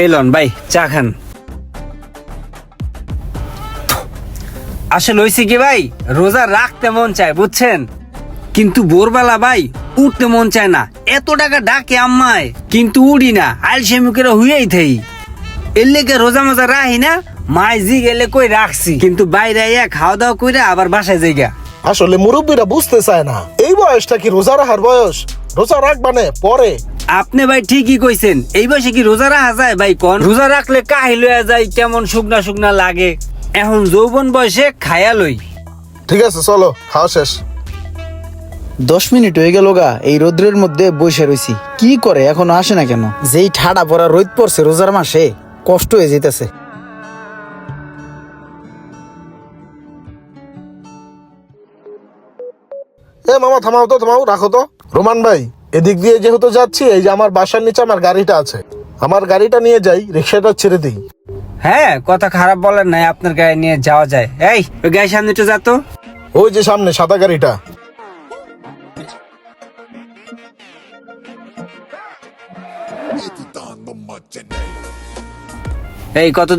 Elon ভাই চা খান। আসলে হয়েছে কি ভাই, রোজা রাখতে মন চায় বুঝছেন, কিন্তু ভোরবেলা ভাই উঠতে মন চায় না। এত টাকা ডাকে আম্মায়, কিন্তু উড়ি না, আলসেমিকেরা হুইয়াই থাই। এর লেগে রোজা মজা রাহি না। মায় জি গেলে কই রাখছি, কিন্তু বাইরে আইয়া খাওয়া দাওয়া কইরা আবার বাসায় যাইগা। আসলে মুরব্বীরা বুঝতে চায় না এই বয়সটা কি রোজা রাখার বয়স। রোজা রাখবানে পরে। আপনি ভাই ঠিকই কইছেন, এই বয়সে কি রোজা রাখা যায় ভাই কোন? রোজা রাখলে কাহিল হয়ে যায়, কেমন শুকনা শুকনা লাগে। এখন যৌবন বয়সে খায়া লই। ঠিক আছে চলো, খাওয়া শেষ। 10 মিনিট হয়ে গেল গা, এই রোদ্রের মধ্যে বসে রয়েছি। কি করে এখনো আসে না কেন? যেই ঠাডা পড়া রোদ পড়ছে রোজার মাসে, কষ্ট হয়ে যেতেছে। মামা থামাও তো, থামাও, রাখো তো। রোমান ভাই, এদিক দিয়ে যেহেতু যাচ্ছি, এই যে আমার বাসার নিচে আমার গাড়িটা আছে, আমার গাড়িটা নিয়ে যাই, রিক্সাটা ছেড়ে দিই। হ্যাঁ, কথা খারাপ বলেন নাই, আপনার গায়ে নিয়ে যাওয়া যায়। এই ওই গায়ে সামনে একটু যাতো। ওই যে সামনে সাদা গাড়িটা। এই কতদিন